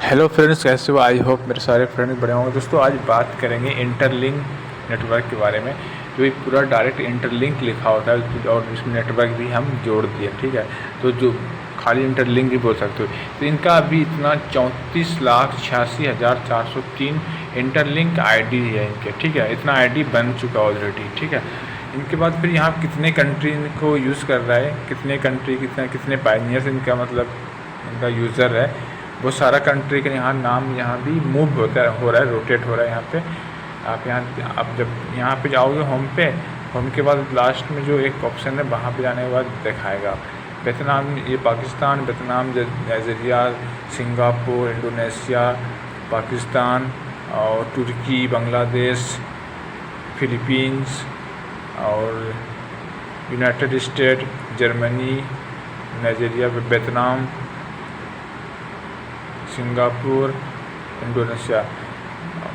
Hello friends, कैसे हो? I hope मेरे सारे फ्रेंड्स बढ़िया होंगे। दोस्तों, आज बात करेंगे इंटरलिंक नेटवर्क के बारे में। जो ये पूरा डायरेक्ट इंटरलिंक लिखा होता है और इसमें नेटवर्क भी हम जोड़ दिए, ठीक है। तो जो खाली इंटरलिंक भी बोल सकते हो, तो इनका अभी इतना 34,86,403 इंटरलिंक आईडी है इनके, ठीक है। इतना आईडी बन चुका ऑलरेडी, ठीक है। इनके बाद फिर यहाँ कितने कंट्री इनको यूज़ कर रहा है, कितने कंट्री, कितने पायनियर्स इनका मतलब इनका यूज़र है, वो सारा कंट्री का यहाँ नाम यहाँ भी मूव होता है, हो रहा है, रोटेट हो रहा है यहाँ पे। आप जब यहाँ पे जाओगे होम के बाद लास्ट में जो एक ऑप्शन है वहाँ पे जाने के बाद दिखाएगा वियतनाम, ये Pakistan, Vietnam, Nigeria, Singapore, Indonesia, Pakistan और तुर्की, बांग्लादेश, फिलीपींस और United state, Germany, Nigeria, Vietnam, Singapore, Indonesia,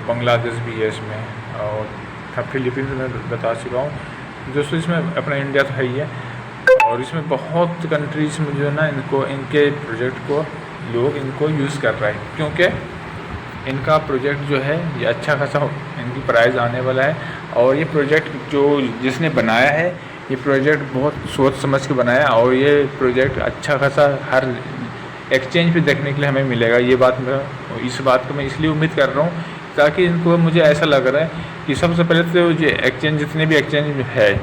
Bangladesh भी है इसमें, और फिलीपींस में बता चुका हूँ। दोस्तों, इसमें अपना इंडिया तो है ही है, और इसमें बहुत कंट्रीज में जो है ना इनके प्रोजेक्ट को लोग इनको यूज़ कर रहे हैं, क्योंकि इनका प्रोजेक्ट जो है ये अच्छा खासा इनकी प्राइस आने वाला है। और ये प्रोजेक्ट जो जिसने बनाया है, ये प्रोजेक्ट बहुत सोच समझ के बनाया, और ये प्रोजेक्ट अच्छा खासा हर एक्सचेंज पे देखने के लिए हमें मिलेगा। इस बात को मैं इसलिए उम्मीद कर रहा हूँ ताकि इनको, मुझे ऐसा लग रहा है कि सबसे पहले तो जो एक्सचेंज, जितने भी एक्सचेंज है,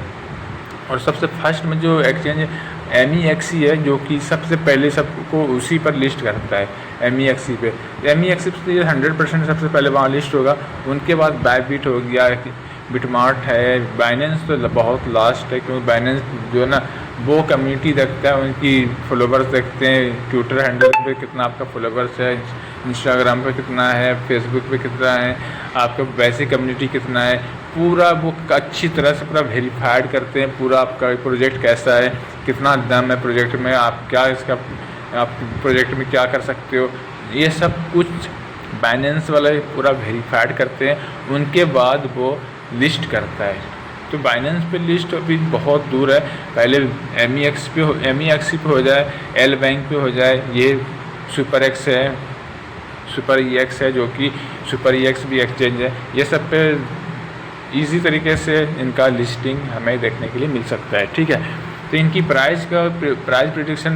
और सबसे फर्स्ट में जो एक्सचेंज MEXC है, जो कि सबसे पहले सबको उसी पर लिस्ट करता है, MEXC पे। MEXC पे 100% सबसे पहले वहाँ लिस्ट होगा। उनके बाद बायबिट हो गया, बिटमार्ट है, बाइनेंस तो बहुत लास्ट है, क्योंकि बाइनेंस जो है ना वो कम्युनिटी देखता है, उनकी फॉलोवर्स देखते हैं, ट्विटर हैंडल पे कितना आपका फॉलोवर्स है, इंस्टाग्राम पे कितना है, फेसबुक पे कितना है, आपका वैसे कम्युनिटी कितना है, पूरा वो अच्छी तरह से पूरा वेरीफाइड करते हैं। पूरा आपका प्रोजेक्ट कैसा है, कितना दम है प्रोजेक्ट में, आप प्रोजेक्ट में क्या कर सकते हो, ये सब कुछ बाइनेंस वाले पूरा वेरीफाइड करते हैं। उनके बाद वो लिस्ट करता है। तो बाइनेंस पे लिस्ट अभी बहुत दूर है, पहले MEXC पे हो जाए, एल बैंक पे हो जाए, ये सुपर एक्स है, सुपर EX है, जो कि सुपर EX भी एक्सचेंज है। ये सब पे इजी तरीके से इनका लिस्टिंग हमें देखने के लिए मिल सकता है, ठीक है। तो इनकी प्राइस प्रिडिक्शन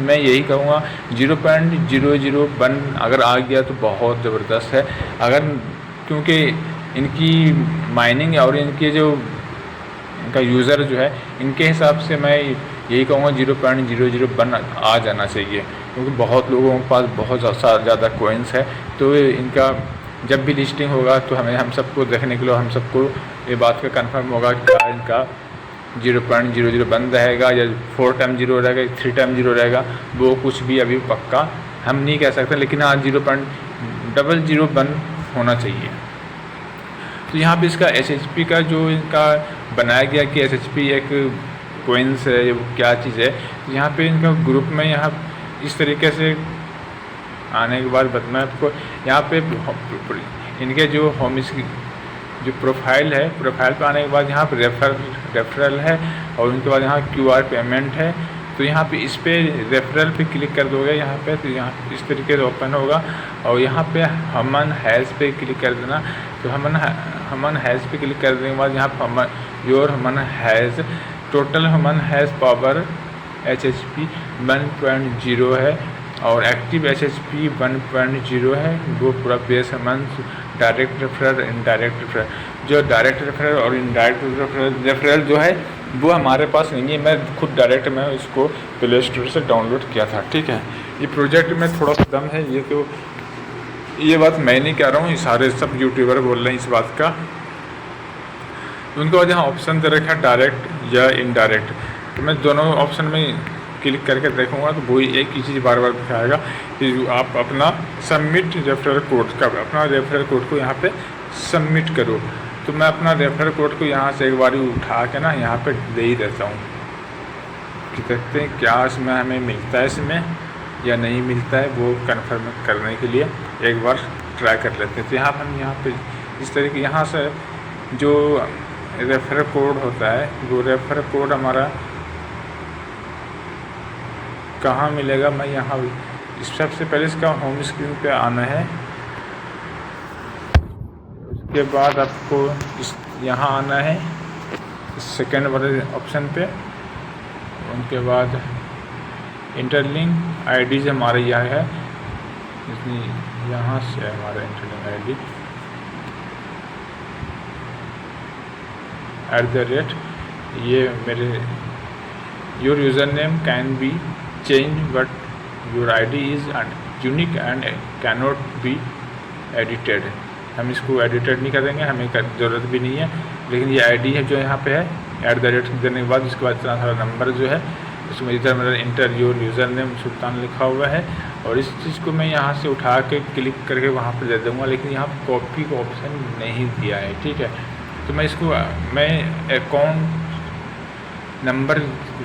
मैं यही कहूँगा 0.001 अगर आ गया तो बहुत ज़बरदस्त है। अगर, क्योंकि इनकी माइनिंग और इनके जो इनका यूज़र जो है, इनके हिसाब से मैं यही कहूँगा 0.001 आ जाना चाहिए, क्योंकि बहुत लोगों के पास बहुत ज़्यादा कोइंस है। तो इनका जब भी लिस्टिंग होगा तो हम सबको देखने के लिए, हम सबको ये बात का कंफर्म होगा क्या इनका 0.001 रहेगा या 4 टाइम 0 रहेगा, 3 टाइम 0 रहेगा, वो कुछ भी अभी पक्का हम नहीं कह सकते, लेकिन हाँ 0.001 होना चाहिए। तो यहाँ पे इसका SHP का जो इनका बनाया गया कि SHP एक कोइंस है, वो क्या चीज़ है। तो यहाँ पे इनका ग्रुप में यहाँ इस तरीके से आने के बाद मैं आपको यहाँ पे इनके जो जो प्रोफाइल है, प्रोफाइल पे आने के बाद यहाँ पे रेफरल है, और उनके बाद यहाँ QR पेमेंट है। तो यहाँ पे इस पे रेफरल पे क्लिक कर दोगे यहाँ पे, तो यहाँ इस तरीके से ओपन होगा, और यहाँ पे हमन हैज़ पे क्लिक कर देना। तो हमन हैज़ पे क्लिक कर देने के बाद यहाँ पर हमन हैज़ टोटल हमन हैज़ पावर HHP 1.0 है, और एक्टिव HHP 1.0 है। वो पूरा बेस हमन डायरेक्ट रेफरल, इनडायरेक्ट रेफरल, जो डायरेक्ट रेफरल और इनडायरेक्ट रेफरल जो है वो हमारे पास नहीं है। मैं खुद डायरेक्ट मैं इसको प्ले स्टोर से डाउनलोड किया था, ठीक है। ये प्रोजेक्ट में थोड़ा सा दम है, ये बात मैं नहीं कह रहा हूँ, ये सारे सब यूट्यूबर बोल रहे हैं इस बात का। उनके बाद यहाँ ऑप्शन दे रखा है डायरेक्ट या इनडायरेक्ट, तो मैं दोनों ऑप्शन में क्लिक करके देखूँगा तो वही एक ही चीज़ बार बार दिखाएगा कि आप अपना सबमिट रेफरल कोड का, अपना रेफरल कोड को यहाँ पे सबमिट करो। तो मैं अपना रेफरल कोड को यहाँ से एक बार उठा के ना यहाँ पे दे ही देता हूँ कि देखते हैं क्या इसमें हमें मिलता है इसमें या नहीं मिलता है, वो कन्फर्म करने के लिए एक बार ट्राई कर लेते हैं। तो यहाँ पर हम यहाँ पे इस तरीके यहाँ से जो रेफरल कोड होता है, वो रेफरल कोड हमारा कहाँ मिलेगा, मैं यहाँ सबसे पहले इसका होम स्क्रीन पे आना है। उसके बाद आपको यहाँ आना है सेकेंड वाले ऑप्शन पे। उनके बाद इंटरलिंक आईडी जो हमारे यहाँ है, यहाँ से हमारा इंटरलिंक आईडी @ ये मेरे your user name can be change but your ID is unique and can not be edited. हम इसको एडिटेड नहीं करेंगे, हमें ज़रूरत भी नहीं है, लेकिन ये आईडी है जो यहाँ पे है @ देने के बाद उसके बाद इतना सारा नंबर जो है इसमें इधर मेरा इंटर योर यूज़र नेम सुल्तान लिखा हुआ है। और इस चीज़ को मैं यहाँ से उठा के क्लिक करके वहाँ पर दे दूँगा, लेकिन यहाँ पर कॉपी का ऑप्शन नहीं दिया है। ठीक है, तो मैं इसको अकाउंट नंबर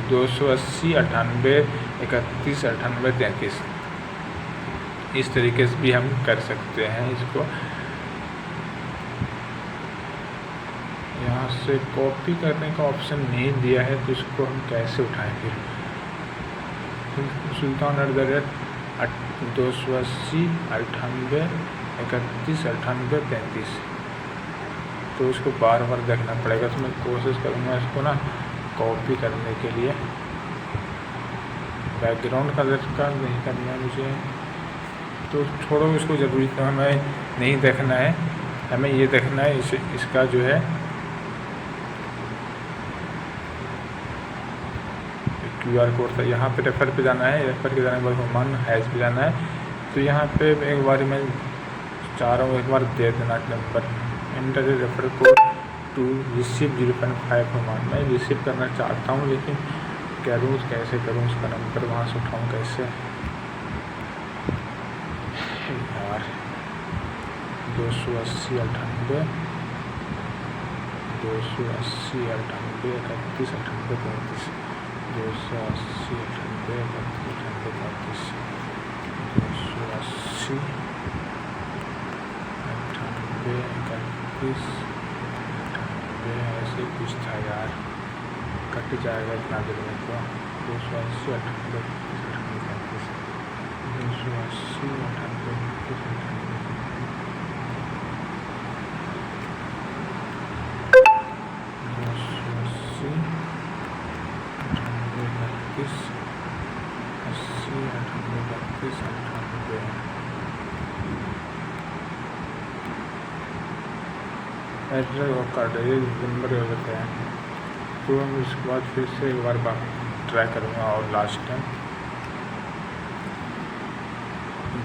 280 98 31 98 33 इस तरीके से भी हम कर सकते हैं। इसको यहाँ से कॉपी करने का ऑप्शन नहीं दिया है, तो इसको हम कैसे उठाएंगे? सुल्तान @ 280 98 31 98 33, तो उसको बार बार देखना पड़ेगा। तो मैं कोशिश करूँगा इसको ना कॉपी करने के लिए। बैकग्राउंड कलर का नहीं करना है मुझे, तो छोड़ो इसको, ज़रूरी तो हमें नहीं देखना है, हमें ये देखना है इसका जो है QR कोड था। यहाँ पे रेफ़र पे जाना है, रेफ़र के जाने के बाद हुमान हैज़ पे जाना है। तो यहाँ पे एक बार मैं चाह रहा हूँ एक बार दे देना number, enter refer code to receive 0.5 हुमान। मैं रिसीव करना चाहता हूँ, लेकिन करूँ कैसे करूँ, उसका नंबर वहाँ से उठाऊँ कैसे यार? 280 98 280 98 31 98 33 280 98 31 98 280 98 31 ऐसे कुछ था यार, कट जाएगा इतना देर में तो। 280 98 31 280 98 एड्रेस और कार्ड ये नंबर हो जाता है। तो हम इसके बाद फिर से एक बार ट्राई करूँगा और लास्ट टाइम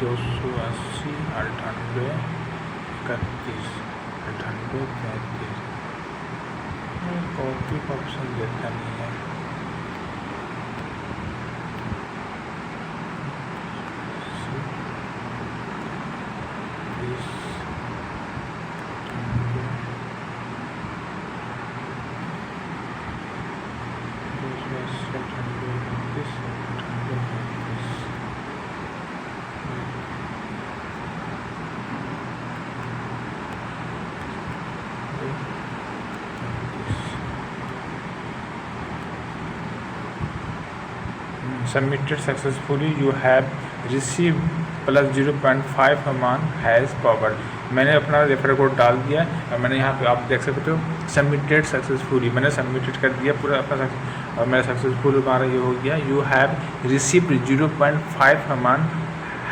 280 98 31 98 33 कॉपी का ऑप्शन देता नहीं है। Submitted successfully, you have received plus 0.5 हुमान हैज़ पावर्ड। मैंने अपना रेफर कोड डाल दिया और मैंने यहाँ पे आप देख सकते हो सबमिटेड सक्सेसफुली, मैंने सबमिटेड कर दिया पूरा अपना और मेरा सक्सेसफुल हमारा ये हो गया। यू हैव रिसीव्ड 0.5 हुमान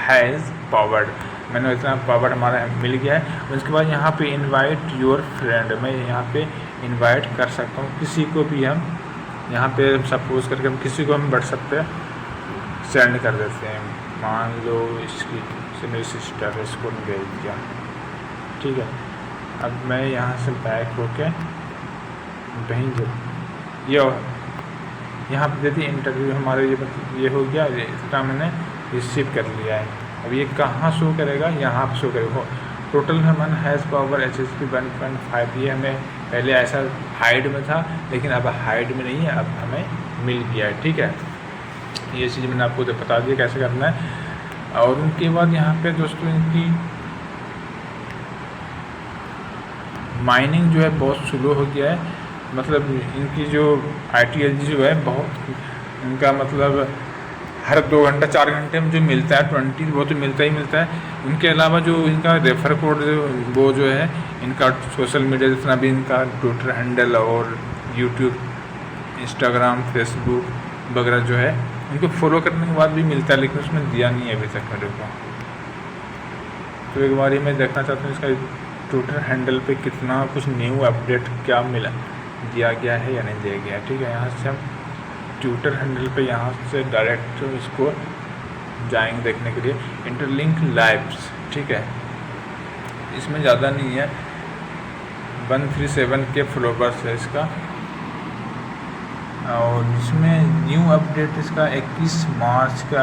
हैज़ पावर्ड, मैंने इतना पावर्ड हमारा मिल गया है। उसके बाद यहाँ पे इनवाइट योर फ्रेंड, मैं यहाँ पे इनवाइट कर सकता हूँ किसी को भी। हम यहाँ पे सपोज करके हम किसी को हम व्हाट्सएप पे सेंड कर देते हैं, मान लो इसकी से मेरी सिस्टर है, इसको भेज दिया। ठीक है, अब मैं यहाँ से बैक होके वहीं ये यहाँ पे देती इंटरव्यू हमारे ये हो गया, इतना मैंने रिसीव कर लिया है। अब ये कहाँ शो करेगा? यहाँ पर शो करेगा total human has power HSP 1.5। ये हमें पहले ऐसा हाइड में था, लेकिन अब हाइड में नहीं है, अब हमें मिल गया है। ठीक है, ये चीज़ मैंने आपको तो बता दिया कैसे करना है। और उनके बाद यहाँ पे दोस्तों इनकी माइनिंग जो है बहुत स्लो हो गया है, मतलब इनकी जो ITLG जो है बहुत, इनका मतलब हर 2 घंटा 4 घंटे में जो मिलता है 20 वो तो मिलता ही मिलता है। उनके अलावा जो इनका रेफर कोड वो जो है इनका सोशल मीडिया जितना भी इनका ट्विटर हैंडल और यूट्यूब, इंस्टाग्राम, फेसबुक वगैरह जो है उनको फॉलो करने के बाद भी मिलता है, लेकिन उसमें दिया नहीं है अभी तक मेरे को। तो एक बार मैं देखना चाहता हूँ इसका ट्विटर हैंडल पे कितना कुछ न्यू अपडेट क्या मिला दिया गया है या नहीं दिया गया है। ठीक है, यहाँ से हम ट्विटर हैंडल पे यहाँ से डायरेक्ट इसको जाएंगे देखने के लिए इंटरलिंक लाइव्स। ठीक है, इसमें ज़्यादा नहीं है, 137 के फॉलोवर्स है इसका, और इसमें न्यू अपडेट इसका 21 मार्च का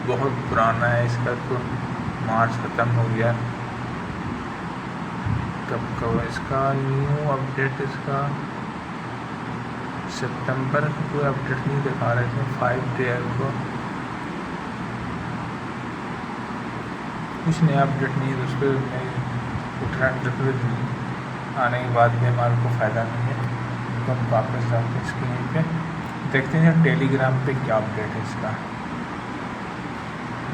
बहुत पुराना है इसका, तो मार्च ख़त्म हो गया। कब इसका न्यू अपडेट इसका सितंबर का कोई अपडेट नहीं दिखा रहे थे, 5 डे को कुछ नया अपडेट नहीं है। दोस्तों ट्विटर आने के बाद भी हमारे को फ़ायदा नहीं है, तो हम वापस जाते हैं स्क्रीन पे, देखते हैं टेलीग्राम पे क्या अपडेट है इसका।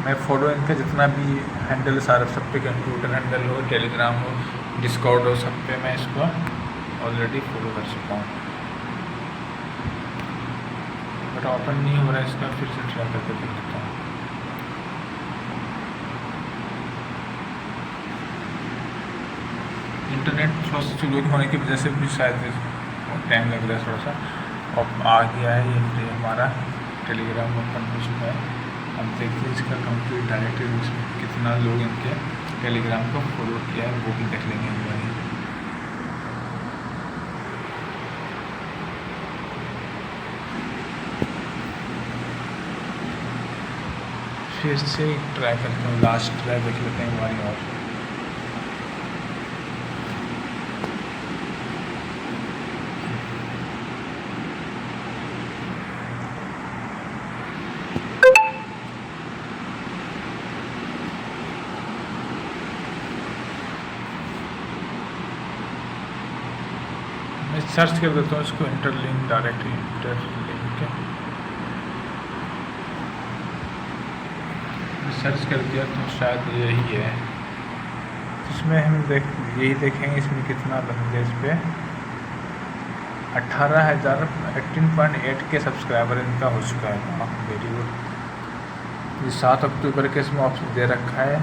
मैं फ़ोटो इनका जितना भी हैंडल सारा सब पे, ट्विटर हैंडल हो, टेलीग्राम हो, डिस्कॉर्ड हो, सब पे मैं इसको ऑलरेडी फॉलो कर चुका हूँ, बट ओपन नहीं हो रहा है इसका। फिर से ट्राई करके देख लेता हूँ। इंटरनेट थोड़ा सा स्लो होने की वजह से भी शायद टाइम लग रहा है थोड़ा सा। और आ गया है ये हमारा टेलीग्राम ओपन हो चुका है। अब देखते हैं इसका कंप्लीट डायरेक्टरी इसमें कितना लोग इनके टेलीग्राम को फॉलो किया है, वो भी देख लेंगे हम लोग। फिर से ट्राई करते हैं, लास्ट ट्राई देख लेते हैं हमारी और। मैं सर्च कर देता हूँ इसको इंटरलिंक डायरेक्टली, इंटरलिंक सर्च कर दिया तो शायद यही है। इसमें हम यही देखेंगे इसमें कितना बंदे इस पर 18,018.8 के सब्सक्राइबर इनका हो चुका है। Very good. ये 7 अक्टूबर के इसमें ऑप्शन दे रखा है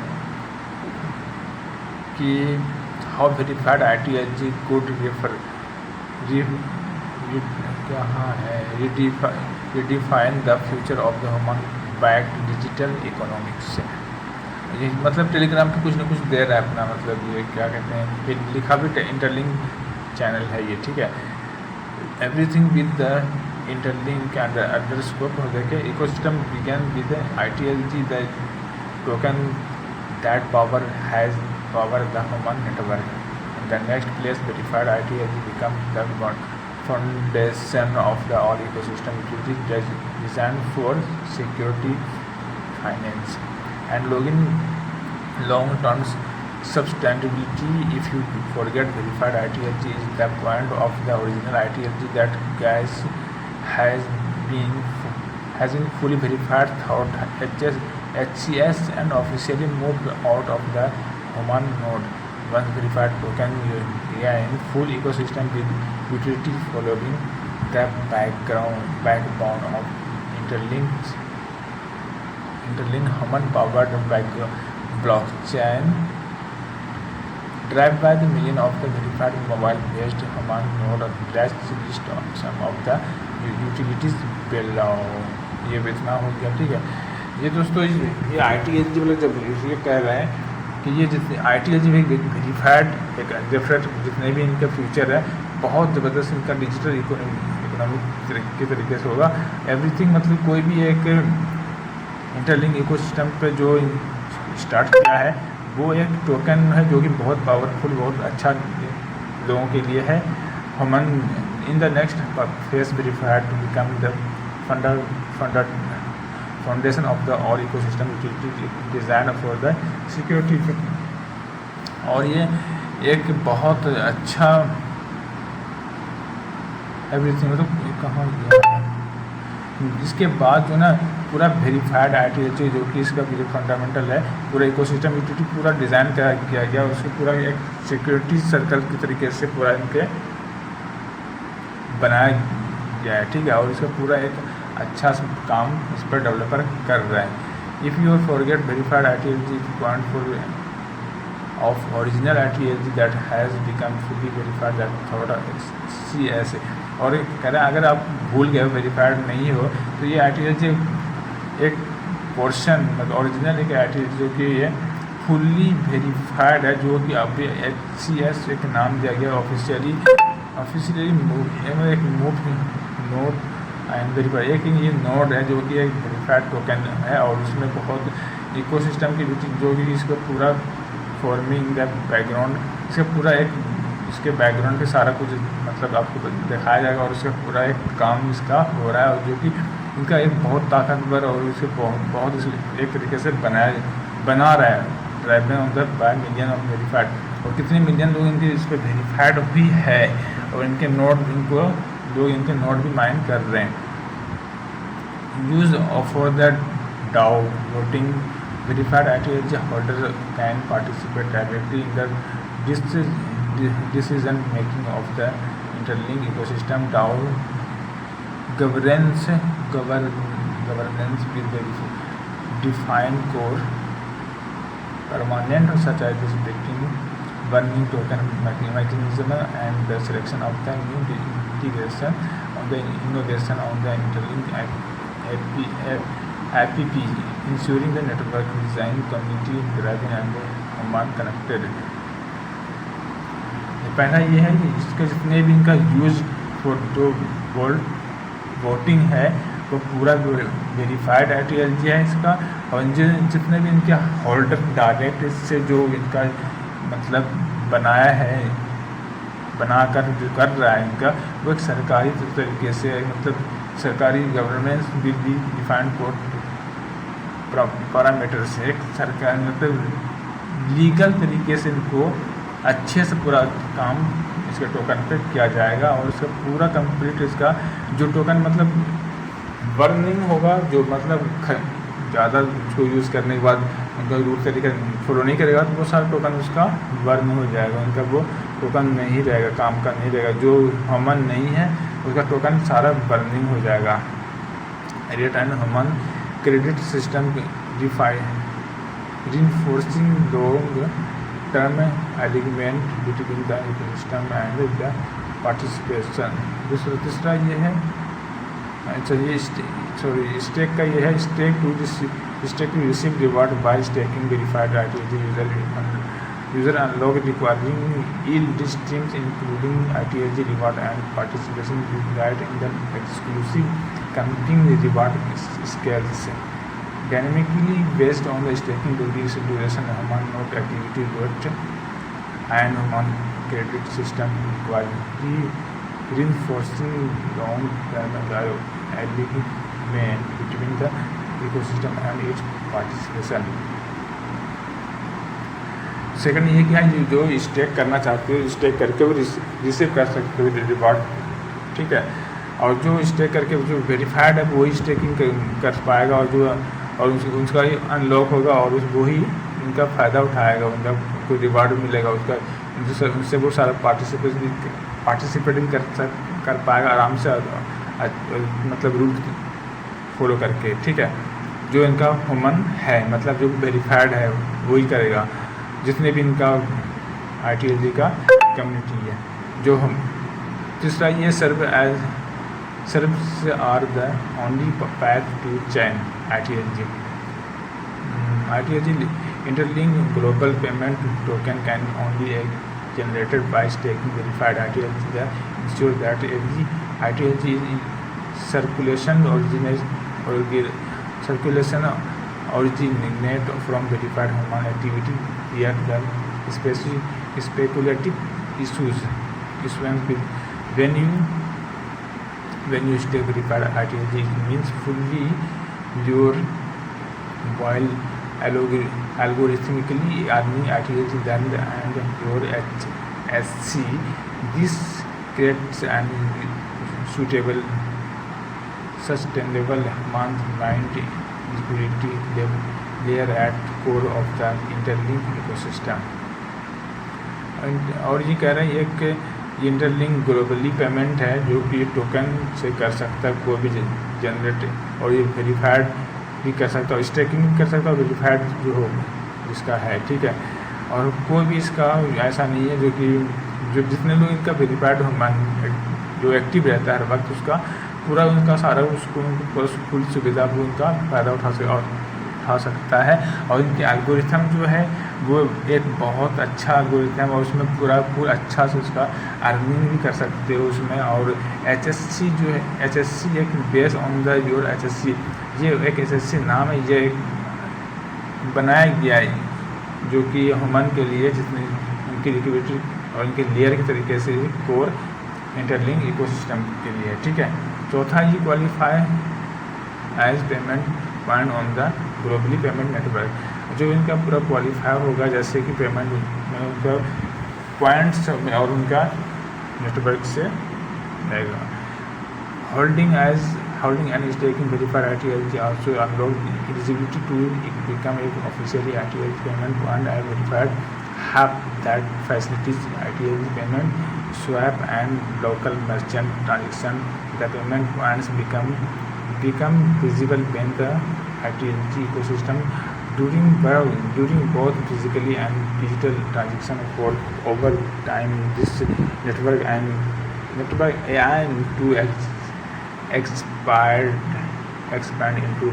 कि how verified ITLG good refer कहाँ है, redefine the future of the human backed digital economics. ये मतलब टेलीग्राम पे कुछ ना कुछ दे रहा है अपना, मतलब ये क्या कहते हैं, ये लिखा भी इंटरलिंक चैनल है ये। ठीक है, everything with the interlink underscore हो देखे ecosystem begin with ITLG the token that power has power the human network. The next place verified ITLG becomes the foundation of the all ecosystem. It is designed for security, finance, and long-term sustainability. If you forget verified ITLG is the point of the original ITLG that guys has been fully verified through HCS and officially moved out of the human node. Once verified token in full ecosystem with utility following the backbone of interlinked human powered blockchain driven by the million of the verified mobile based human node of let's list of some of the utilities below। ये इतना हो गया। ठीक है, ये दोस्तों ये ITLG वाले जब ये कह रहे हैं कि ये जितने ITLG भी वेरीफाइड एक डिफरेंट जितने भी इनका फ्यूचर है बहुत ज़बरदस्त इनका डिजिटल इकोनॉमिक के तरीके से होगा। एवरीथिंग मतलब कोई भी एक इंटरलिंक इकोसिस्टम पे जो स्टार्ट किया है वो एक टोकन है जो कि बहुत पावरफुल, बहुत अच्छा लोगों के लिए है। Human in the next face verified to become the foundation of the all ecosystem design for the security. और ये एक बहुत अच्छा एवरीथिंग मतलब कहाँ गया इसके बाद जो ना पूरा वेरीफाइड ITLG जो कि इसका जो फंडामेंटल है, पूरा इकोसिस्टम यूटिलिटी पूरा डिज़ाइन किया गया, उसको पूरा एक सिक्योरिटी सर्कल की तरीके से पूरा इनके बनाया गया है, ठीक है। और इसका पूरा एक अच्छा काम इस पर डेवलपर कर रहा है। If you forget verified ITLG point for of original ITLG that has become fully verified that थोड़ा CS। और कह रहे हैं अगर आप भूल गए वेरीफाइड नहीं हो तो ये ITLG एक पोर्शन मतलब ओरिजिनल एक ITLG जो कि ये फुल्ली वेरीफाइड है, जो कि अभी HCS एक नाम दिया गया ऑफिशियली एक नोड एंड वेरीफाइड एक ये नोड है जो कि एक वेरीफाइड टोकन है। और उसमें बहुत इकोसिस्टम की जो कि इसका पूरा फॉर्मिंग द बैकग्राउंड, इसका पूरा एक इसके बैकग्राउंड पे सारा कुछ मतलब आपको दिखाया जाएगा और उसका पूरा एक काम इसका हो रहा है, और जो कि इनका एक बहुत ताकतवर और इसे बहुत एक तरीके से बना रहा है driving on the by million of verified. और कितने मिलियन लोग इनके इस पर वेरीफाइड भी है और इनके नोट भी माइन कर रहे हैं। यूज फॉर द डाउ voting verified ITLG holder can participate directly in the decision making of the interlink ecosystem. DAO governance with very defined core permanent such as respecting burning token mechanism and the selection of the new integration of the innovation on the interlink app, ensuring the network design community driving and human connected। पहला ये है कि इसके जितने भी इनका use for जो voting है वो पूरा वेरीफाइड ITLG है इसका। और जितने भी इनके होल्डर डायरेक्ट इससे जो इनका मतलब बनाकर जो कर रहा है इनका वो एक सरकारी तरीके से मतलब सरकारी governance will be defined code parameter से एक सरकार मतलब लीगल तरीके से इनको अच्छे से पूरा काम इसके टोकन पे किया जाएगा। और इसका पूरा कंप्लीट इसका जो टोकन मतलब बर्निंग होगा, जो मतलब ज़्यादा उसको यूज़ करने के बाद उनका रूल तरीका फॉलो नहीं करेगा तो वो सारा टोकन उसका बर्न हो जाएगा, उनका वो टोकन नहीं रहेगा, काम का नहीं रहेगा। जो ह्यूमन नहीं है उसका टोकन सारा बर्निंग हो जाएगा। Rate and human credit system reinforcing long term alignment between the ecosystem and the participation। तीसरा ये है अच्छा ये स्टेक का ये है stake to receive reward by staking verified ITLG user unlock requiring yield streams including ITLG reward and participation right in the exclusive computing reward scales dynamically based on the staking duration human node activity rate and human credit system quality, reinforcing long term alignment between the ecosystem and its participation। Second ये क्या है जो stake करना चाहते हो stake करके वो receive कर सकते हो रिवॉर्ड, ठीक है। और जो स्टेक करके जो वेरीफाइड है वही स्टेकिंग कर पाएगा और उसका ही अनलॉक होगा और वही इनका फ़ायदा उठाएगा, उनका कोई रिवार्ड मिलेगा उसका, उससे वो सारा पार्टिसिपेटिंग कर पाएगा आराम से मतलब रूल फॉलो करके, ठीक है। जो इनका ह्यूमन है मतलब जो वेरीफाइड है वही करेगा, जितने भी इनका ITLG का कम्युनिटी है। जो हम तीसरा ये serves are the only path to chain ITLG interlink global payment token can only generated by staking verified ITLG that ensure that every ITLG is in circulation originate from verified human activity, yet the speculative issues when you stake verified ITLG it means fully your while algorithmically earning ITLG than and your HSC. This creates an suitable sustainable Human mind liquidity layer at core of the interlinked ecosystem। और ये कह रहे हैं एक interlink globally payment है जो कि token से कर सकता है, कोई भी जनरेट, और ये वेरीफाइड भी कर सकता है, स्टेकिंग भी कर सकता है, वेरीफाइड जो हो इसका है, ठीक है। और कोई भी इसका ऐसा नहीं है जो जितने लोग इनका वेरीफाइड जो एक्टिव रहता है हर वक्त, उसका पूरा उनका सारा उसको फुल सुविधा भी उनका फ़ायदा उठा सकता है। और इनके एल्गोरिथम जो है वो एक बहुत अच्छा एल्गोरिथम, और उसमें पूरा अच्छा से उसका अर्निंग भी कर सकते हो उसमें। और HSC जो है, HSC एक base on the your HSC, ये एक HSC नाम है, ये एक बनाया गया है जो कि ह्यूमन के लिए जितनी उनकी लिक्विडिटी और उनके लेयर के तरीके से कोर इंटरलिंक इकोसिस्टम के लिए, ठीक है। चौथा, ये qualify as payment point on the globally payment network, जो इनका पूरा क्वालिफाई होगा जैसे कि पेमेंट में उनका पॉइंट्स और उनका नेटवर्क से रहेगा। Holding and staking verified ITLG also unlock eligibility to become a officially ITLG payment point and verified hub that facilitates ITLG payment swap and local merchant transaction। The payment points become visible when the ITLG ecosystem during both physically and digital transaction over time। This network aim to expand into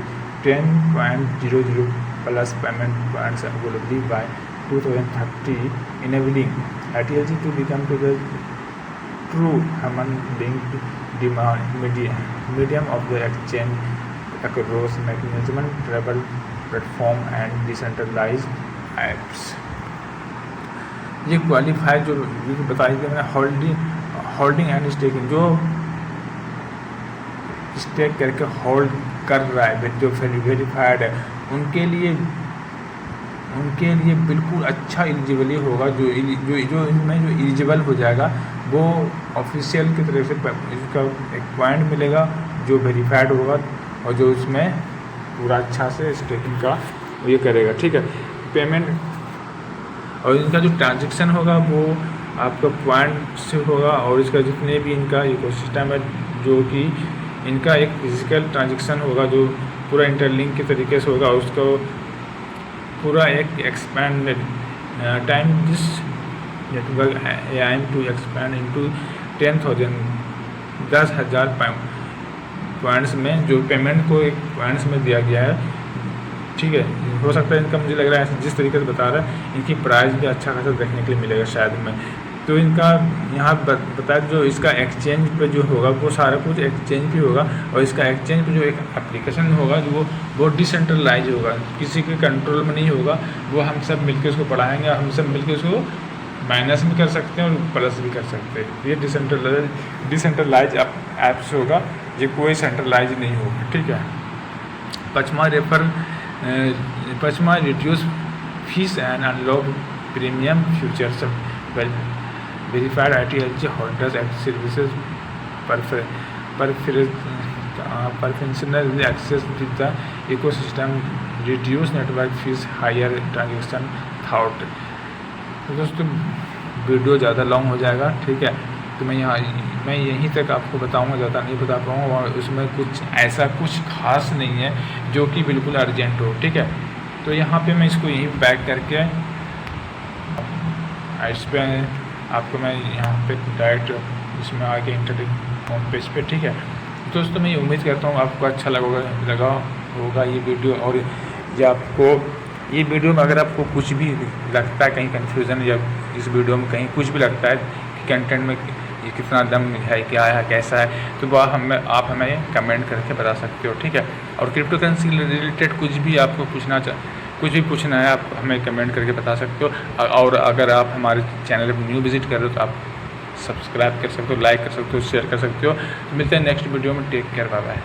10.00 plus payment points globally by 2030, enabling ITLG to become the true human-linked medium of the exchange across mechanism, travel platform and decentralized apps. ये qualify जो बताई गई मैंने, holding and staking, जो stake करके hold कर रहा है, जो वेरीफाइड है, उनके लिए बिल्कुल अच्छा एलिजिबल होगा। जो इनमें जो एलिजिबल हो जाएगा वो ऑफिशियल की तरफ से इसका एक पॉइंट मिलेगा जो वेरीफाइड होगा और जो उसमें पूरा अच्छा से स्टेकिंग का ये करेगा, ठीक है। पेमेंट और इनका जो ट्रांजैक्शन होगा वो आपका पॉइंट से होगा, और इसका जितने भी इनका इकोसिस्टम है जो कि इनका एक फिजिकल ट्रांजैक्शन होगा जो पूरा इंटरलिंक के तरीके से होगा, और उसका पूरा एक expand time this network aim to expand into 10,000 points में, जो पेमेंट को एक पॉइंट्स में दिया गया है, ठीक है। हो सकता है इनका, मुझे लग रहा है जिस तरीके से बता रहा है इनकी प्राइस भी अच्छा खासा देखने के लिए मिलेगा शायद में। तो इनका यहाँ बताया जो इसका एक्सचेंज पे जो होगा वो सारा कुछ एक्सचेंज भी होगा, और इसका एक्सचेंज पे जो एक एप्लीकेशन होगा जो वो डिसेंट्रलाइज होगा, किसी के कंट्रोल में नहीं होगा। वो हम सब मिलकर उसको पढ़ाएंगे, हम सब मिलकर उसको माइनस भी कर सकते हैं और प्लस भी कर सकते हैं। ये डिसेंट्रलाइज ऐप्स होगा, ये कोई सेंट्रलाइज नहीं होगा, ठीक है। पचमा reduce fees and unlock premium futures verified ITLG holders services preferential access with the ecosystem reduce network fees higher transaction थाउट। तो दोस्तों वीडियो ज़्यादा लॉन्ग हो जाएगा, ठीक है। तो मैं यहीं तक आपको बताऊंगा, ज़्यादा नहीं बता पाऊँगा, और उसमें कुछ ऐसा कुछ खास नहीं है जो कि बिल्कुल अर्जेंट हो, ठीक है। तो यहाँ पे मैं इसको यहीं बैक करके इस पर आपको मैं यहाँ पे डायरेक्ट इसमें आगे इंटरलिंक होम पेज पे, ठीक है। दोस्तों मैं ये उम्मीद करता हूँ आपको अच्छा लगा होगा ये वीडियो, और ये वीडियो में अगर आपको कुछ भी लगता है, कहीं कन्फ्यूज़न या इस वीडियो में कहीं कुछ भी लगता है कि कंटेंट में ये कितना दम है, क्या है, कैसा है, तो वह आप हमें कमेंट करके बता सकते हो, ठीक है। और क्रिप्टो करेंसी रिलेटेड कुछ भी पूछना है आप हमें कमेंट करके बता सकते हो। और अगर आप हमारे चैनल पर न्यू विजिट कर रहे हो तो आप सब्सक्राइब कर सकते हो, लाइक कर सकते हो, शेयर कर सकते हो। तो मिलते हैं नेक्स्ट वीडियो में। Take care, bye bye.